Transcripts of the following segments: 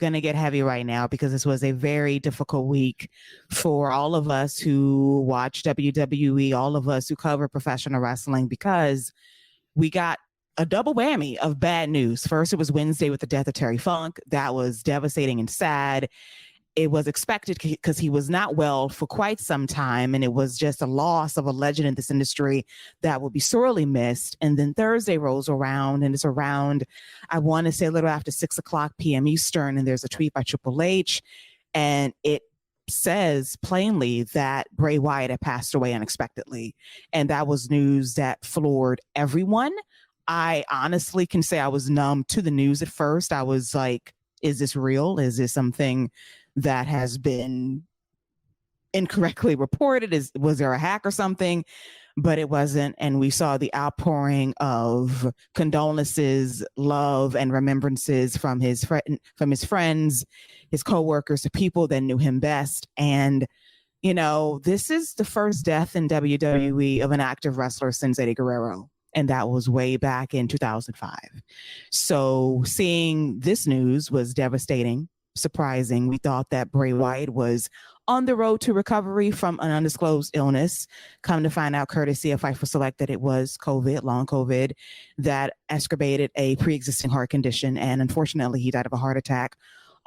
going to get heavy right now because this was a very difficult week for all of us who watch WWE, all of us who cover professional wrestling, because we got a double whammy of bad news. First, it was Wednesday with the death of Terry Funk. That was devastating and sad. It was expected because he was not well for quite some time, and it was just a loss of a legend in this industry that will be sorely missed. And then Thursday rolls around, and it's around, I want to say, a little after 6:00 p.m. Eastern, and there's a tweet by Triple H, and it says plainly that Bray Wyatt had passed away unexpectedly. And that was news that floored everyone. I honestly can say I was numb to the news at first. I was like, is this real? Is this something that has been incorrectly reported? Was there a hack or something? But it wasn't. And we saw the outpouring of condolences, love, and remembrances from his friends, his coworkers, the people that knew him best. And, you know, this is the first death in WWE of an active wrestler since Eddie Guerrero. And that was way back in 2005. So seeing this news was devastating, surprising. We thought that Bray Wyatt was on the road to recovery from an undisclosed illness. Come to find out, courtesy of Fightful Select, that it was COVID, long COVID, that exacerbated a pre-existing heart condition. And unfortunately, he died of a heart attack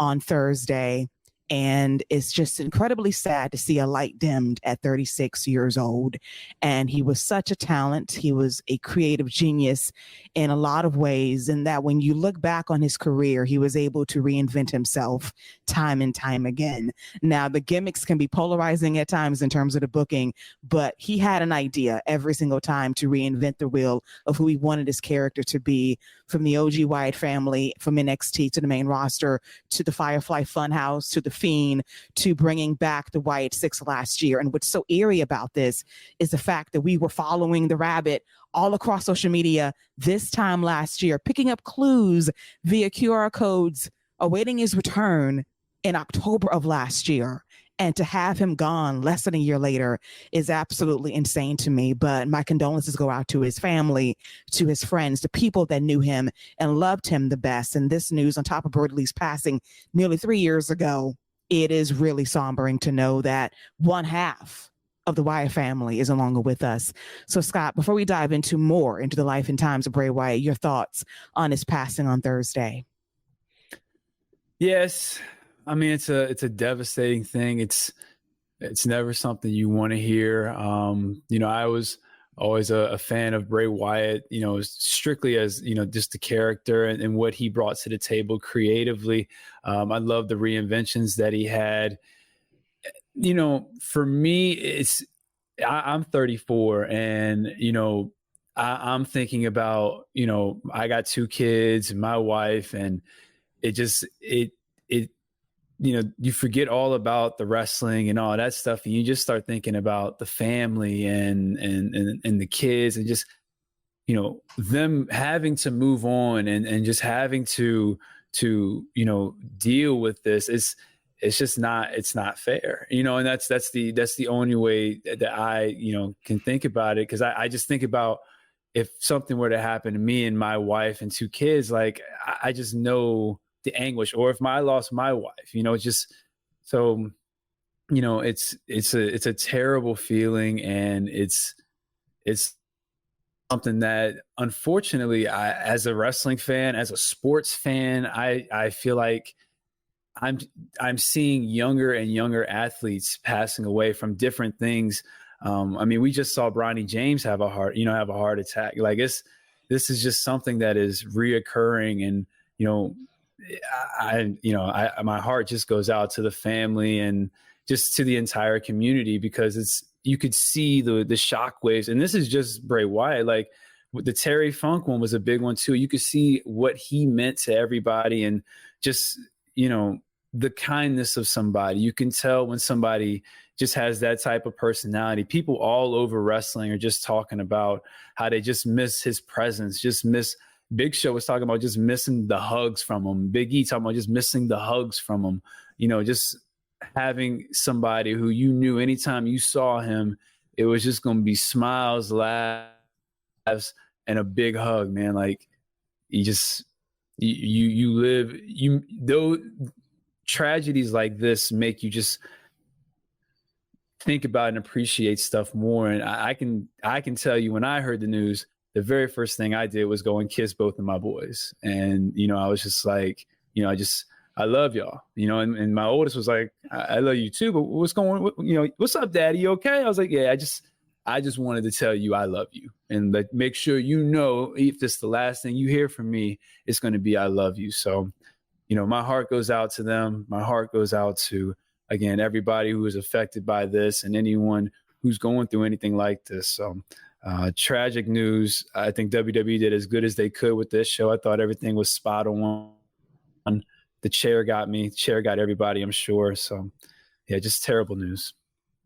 on Thursday. And it's just incredibly sad to see a light dimmed at 36 years old. And he was such a talent. He was a creative genius in a lot of ways. And that when you look back on his career, he was able to reinvent himself time and time again. Now, the gimmicks can be polarizing at times in terms of the booking, but he had an idea every single time to reinvent the wheel of who he wanted his character to be, from the OG Wyatt family, from NXT to the main roster, to the Firefly Funhouse, to the Fiend, to bringing back the Wyatt Six last year. And what's so eerie about this is the fact that we were following the rabbit all across social media this time last year, picking up clues via QR codes, awaiting his return in October of last year. And to have him gone less than a year later is absolutely insane to me. But my condolences go out to his family, to his friends, the people that knew him and loved him the best. And this news, on top of Brodie Lee's passing nearly 3 years ago, it is really sombering to know that one half of the Wyatt family is no longer with us. So, Scott, before we dive into the life and times of Bray Wyatt, your thoughts on his passing on Thursday? Yes. I mean, it's a devastating thing. It's never something you want to hear. You know, I was always a fan of Bray Wyatt, you know, strictly as, you know, just the character and what he brought to the table creatively. I love the reinventions that he had. You know, for me, I'm 34, and, you know, I'm thinking about, you know, I got 2 kids and my wife, and it you know, you forget all about the wrestling and all that stuff, and you just start thinking about the family and the kids, and just, you know, them having to move on and just having to you know, deal with this. It's just not fair, you know. And that's the only way that I, you know, can think about it, because I just think about if something were to happen to me and my wife and 2 kids, like I just know the anguish. Or if I lost my wife, you know, it's just so, you know, it's a terrible feeling, and it's something that, unfortunately, as a wrestling fan, as a sports fan, I feel like I'm seeing younger and younger athletes passing away from different things. I mean, we just saw Bronny James have a heart attack. Like, this is just something that is reoccurring, and, you know, my heart just goes out to the family and just to the entire community, because you could see the shockwaves. And this is just Bray Wyatt. Like, the Terry Funk one was a big one too. You could see what he meant to everybody, and just, you know, the kindness of somebody. You can tell when somebody just has that type of personality. People all over wrestling are just talking about how they just miss his presence, just miss. Big Show was talking about just missing the hugs from him. Big E talking about just missing the hugs from him. You know, just having somebody who you knew anytime you saw him, it was just going to be smiles, laughs, and a big hug, man. Like, you live, tragedies like this make you just think about and appreciate stuff more. And I can tell you, when I heard the news, the very first thing I did was go and kiss both of my boys. And, I was just like, I love y'all, and my oldest was like, I love you too, but what's going on? What's up, daddy? You okay? I was like, yeah, I just wanted to tell you I love you, and like, make sure, if this is the last thing you hear from me, it's going to be, I love you. So, my heart goes out to them. My heart goes out to, again, everybody who is affected by this and anyone who's going through anything like this. So tragic news. I think WWE did as good as they could with this show. I thought everything was spot on. The chair got me. The chair got everybody, I'm sure. So, yeah, just terrible news.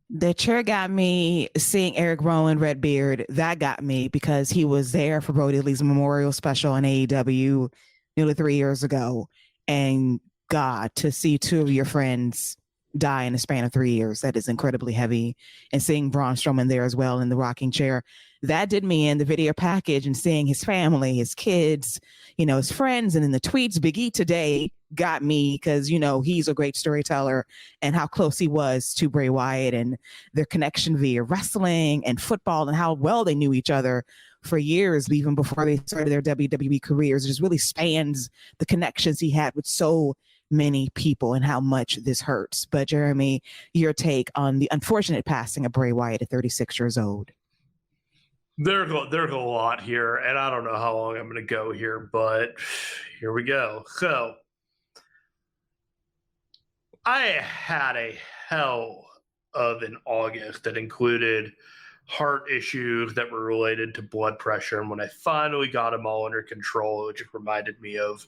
The chair got me. Seeing Eric Rowan, Redbeard, that got me because he was there for Brody Lee's memorial special on AEW nearly 3 years ago. And God, to see two of your friends die in the span of 3 years, that is incredibly heavy. And seeing Braun Strowman there as well in the rocking chair, that did me in. The video package and seeing his family, his kids, his friends, and in the tweets, Big E today got me because, he's a great storyteller, and how close he was to Bray Wyatt and their connection via wrestling and football and how well they knew each other for years, even before they started their WWE careers. It just really spans the connections he had with so many people and how much this hurts. But Jeremy, your take on the unfortunate passing of Bray Wyatt at 36 years old. There's a lot here, and I don't know how long I'm going to go here, but here we go. So, I had a hell of an August that included heart issues that were related to blood pressure. And when I finally got them all under control, it just reminded me of,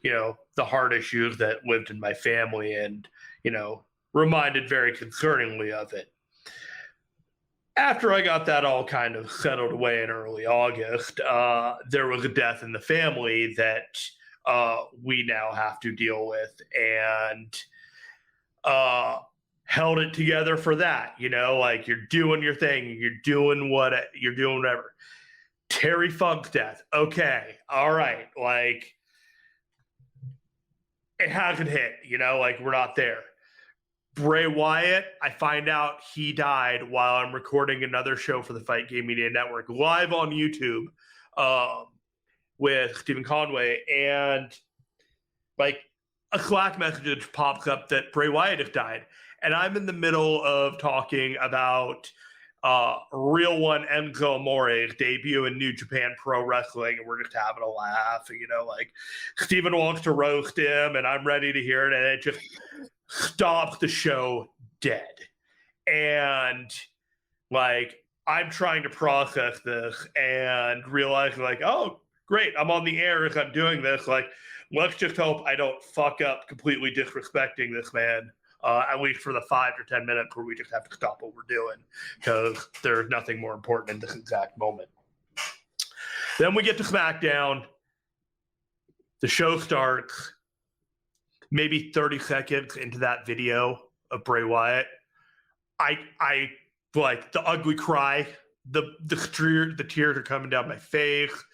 the heart issues that lived in my family and, reminded very concerningly of it. After I got that all kind of settled away in early August, there was a death in the family that we now have to deal with, and held it together for that. Like, you're doing your thing, you're doing whatever. Terry Funk's death. Okay. All right. Like, it hasn't hit, like, we're not there. Bray Wyatt, I find out he died while I'm recording another show for the Fight Game Media Network live on YouTube with Stephen Conway. And like, a Slack message pops up that Bray Wyatt has died. And I'm in the middle of talking about Real One Enzo Amore's debut in New Japan Pro Wrestling, and we're just having a laugh. Like, Steven wants to roast him, and I'm ready to hear it, and it just stops the show dead. And like, I'm trying to process this and realize, like, oh, great, I'm on the air as I'm doing this. Like, let's just hope I don't fuck up completely disrespecting this man. At least for the 5 to 10 minutes where we just have to stop what we're doing, because there's nothing more important in this exact moment. Then we get to SmackDown. The show starts. Maybe 30 seconds into that video of Bray Wyatt, I like the ugly cry. The tears are coming down my face,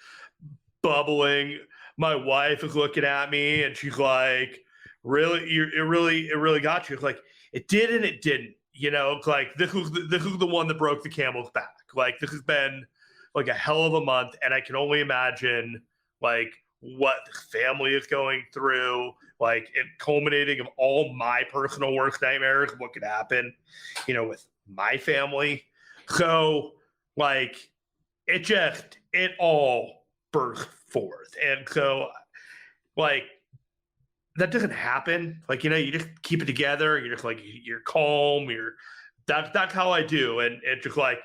bubbling. My wife is looking at me, and she's like, really, it really got you. It's like, it did and it didn't. It's like, this was the one that broke the camel's back. Like, this has been like a hell of a month, and I can only imagine like what the family is going through, like, it culminating of all my personal worst nightmares, what could happen, with my family. So like, it all burst forth. And so like, that doesn't happen. Like, you just keep it together. You're just like, you're calm. That's how I do. And it's just like,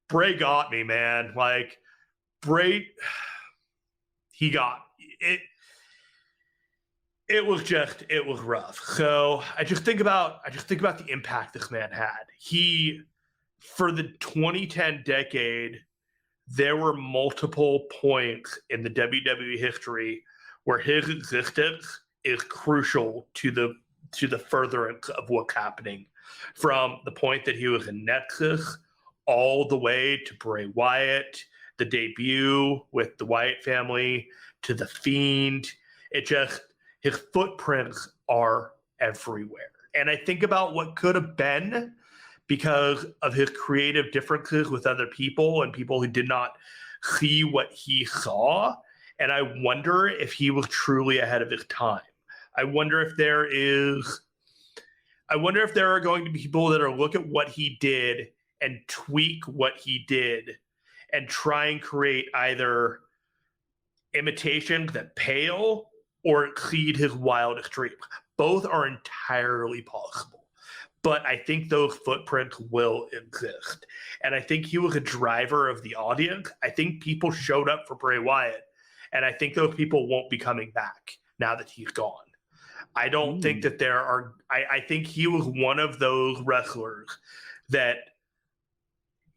Bray got me, man. Like, Bray, he got it. It was rough. So I just think about the impact this man had. For the 2010 decade, there were multiple points in the WWE history where his existence is crucial to the furtherance of what's happening, from the point that he was in Nexus all the way to Bray Wyatt, the debut with the Wyatt family, to the Fiend. His footprints are everywhere. And I think about what could have been because of his creative differences with other people and people who did not see what he saw. And I wonder if he was truly ahead of his time. I wonder if there are going to be people that are look at what he did and tweak what he did and try and create either imitations that pale or exceed his wildest dreams. Both are entirely possible. But I think those footprints will exist. And I think he was a driver of the audience. I think people showed up for Bray Wyatt. And I think those people won't be coming back now that he's gone. I don't think that there are... I think he was one of those wrestlers that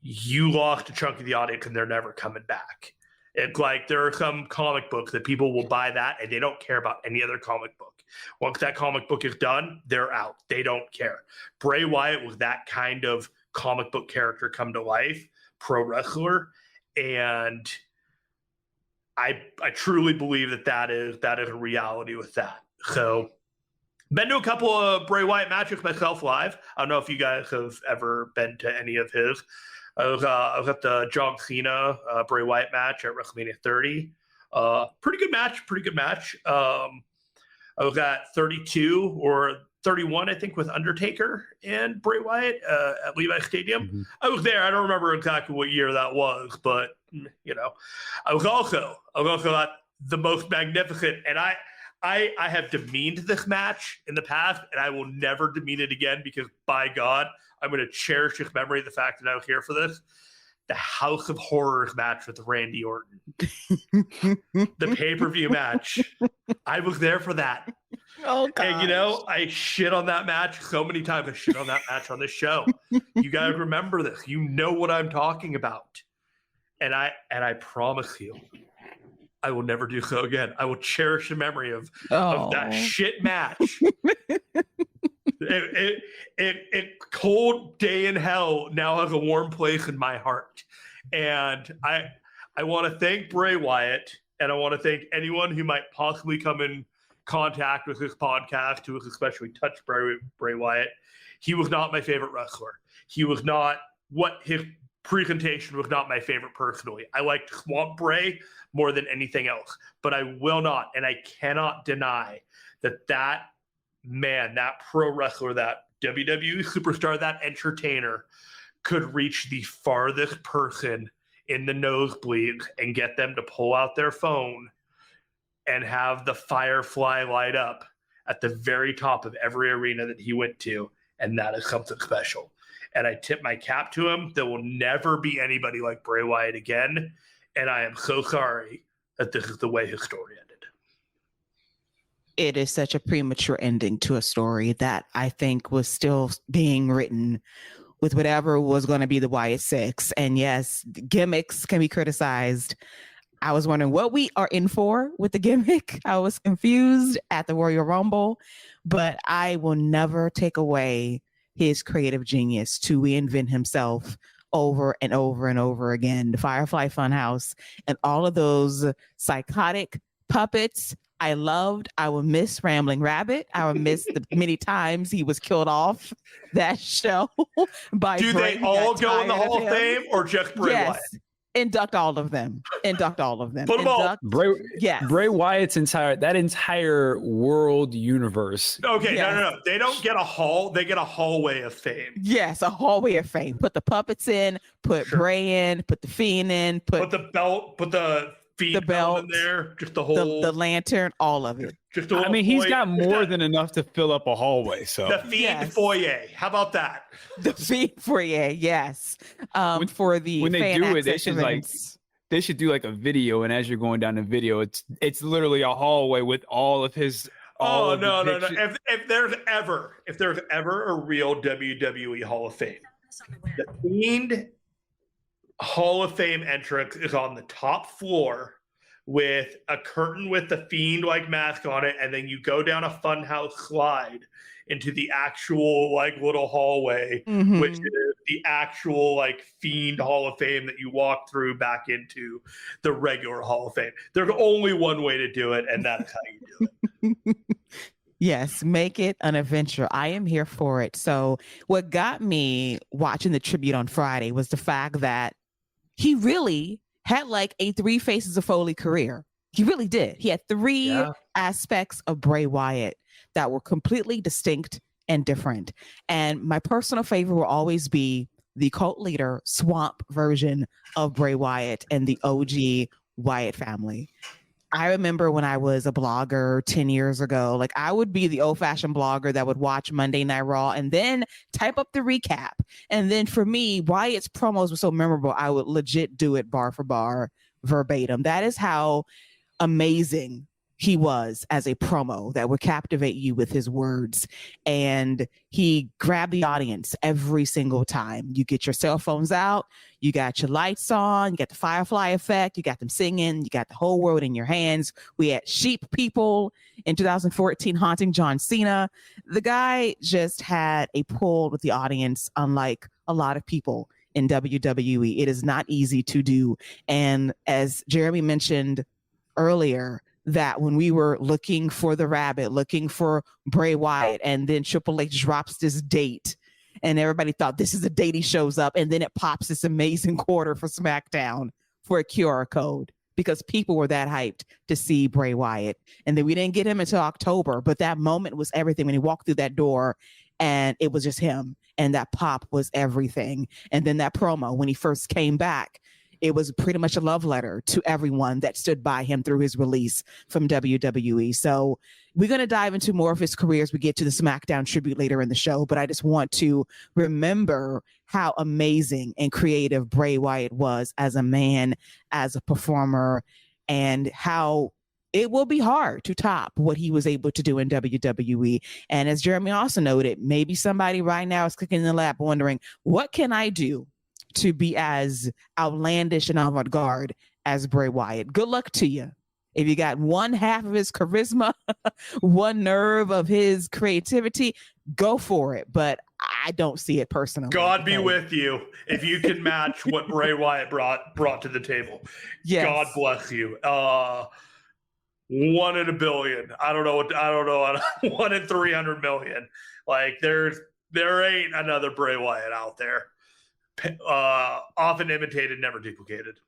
you lost a chunk of the audience and they're never coming back. It's like there are some comic books that people will buy that and they don't care about any other comic book. Once that comic book is done, they're out. They don't care. Bray Wyatt was that kind of comic book character come to life, pro wrestler, and I truly believe that is a reality with that. So, been to a couple of Bray Wyatt matches myself live. I don't know if you guys have ever been to any of his. I was at the John Cena Bray Wyatt match at WrestleMania 30. Pretty good match. I was at 32 or 31, I think, with Undertaker and Bray Wyatt at Levi Stadium. Mm-hmm. I was there. I don't remember exactly what year that was, but I was also at the most magnificent. And I have demeaned this match in the past, and I will never demean it again because, by God, I'm going to cherish this memory of the fact that I was here for this. The House of Horrors match with Randy Orton. The pay-per-view match. I was there for that. Oh, God. And, I shit on that match so many times. I shit on that match on this show. You guys remember this. You know what I'm talking about. And I promise you, I will never do so again. I will cherish the memory of that shit match. It cold day in hell now has a warm place in my heart. And I want to thank Bray Wyatt, and I want to thank anyone who might possibly come in contact with this podcast who has especially touched Bray Wyatt. He was not my favorite wrestler. He was not his presentation was not my favorite personally. I liked Swamp Bray more than anything else, but I will not, and I cannot deny that man, that pro wrestler, that WWE superstar, that entertainer could reach the farthest person in the nosebleeds and get them to pull out their phone and have the firefly light up at the very top of every arena that he went to. And that is something special. And I tip my cap to him. There will never be anybody like Bray Wyatt again. And I am so sorry that this is the way his story ended. It is such a premature ending to a story that I think was still being written with whatever was going to be the Wyatt Six. And yes, gimmicks can be criticized. I was wondering what we are in for with the gimmick. I was confused at the Royal Rumble, but I will never take away his creative genius to reinvent himself over and over and over again. The Firefly Funhouse and all of those psychotic puppets I loved. I will miss Rambling Rabbit. I will miss the many times he was killed off that show by Do Bray. They all go in the Hall of Fame or just Bray Wyatt? Induct all of them. Induct all of them. Put them all. Bray Wyatt's entire world universe. Okay, yes. No. They don't get a hall. They get a hallway of fame. Yes, a hallway of fame. Put the puppets in. Put Bray in. Put the Fiend in. Put the belt. Put the Fiend belt in there. Just the whole the lantern. All of it. He's got more than enough to fill up a hallway. So the Fiend foyer. How about that? The Fiend foyer. Yes. For the when they do it, they should do like a video, and as you're going down the video, it's literally a hallway with all of his. No. If there's ever a real WWE Hall of Fame, the Fiend Hall of Fame entrance is on the top floor with a curtain with the Fiend like mask on it, and then you go down a funhouse slide into the actual like little hallway, which is the actual like Fiend Hall of Fame that you walk through back into the regular Hall of Fame. There's only one way to do it, and that is how you do it. Yes, make it an adventure. I am here for it. So what got me watching the tribute on Friday was the fact that he really had like a three faces of Foley career. He really did. He had three aspects of Bray Wyatt that were completely distinct and different. And my personal favorite will always be the cult leader swamp version of Bray Wyatt and the OG Wyatt family. I remember when I was a blogger 10 years ago, like I would be the old fashioned blogger that would watch Monday Night Raw and then type up the recap. And then for me, Wyatt's promos were so memorable, I would legit do it bar for bar, verbatim. That is how amazing he was as a promo that would captivate you with his words. And he grabbed the audience every single time. You get your cell phones out, you got your lights on, you got the Firefly effect, you got them singing, you got the whole world in your hands. We had sheep people in 2014 haunting John Cena. The guy just had a pull with the audience, unlike a lot of people in WWE. It is not easy to do. And as Jeremy mentioned earlier, that when we were looking for the rabbit, looking for Bray Wyatt, and then Triple H drops this date, and everybody thought this is the date he shows up, and then it pops this amazing quarter for SmackDown for a QR code because people were that hyped to see Bray Wyatt. And then we didn't get him until October, but that moment was everything when he walked through that door and it was just him, and that pop was everything. And then that promo when he first came back, it was pretty much a love letter to everyone that stood by him through his release from WWE. So we're going to dive into more of his career as we get to the SmackDown tribute later in the show. But I just want to remember how amazing and creative Bray Wyatt was as a man, as a performer, and how it will be hard to top what he was able to do in WWE. And as Jeremy also noted, maybe somebody right now is clicking in the lap wondering, what can I do to be as outlandish and avant-garde as Bray Wyatt? Good luck to you. If you got one half of his charisma, one nerve of his creativity, go for it. But I don't see it personally. God be with you if you can match what Bray Wyatt brought to the table. Yes. God bless you. 1 in a billion. I don't know. 1 in 300 million. Like there ain't another Bray Wyatt out there. Often imitated, never duplicated.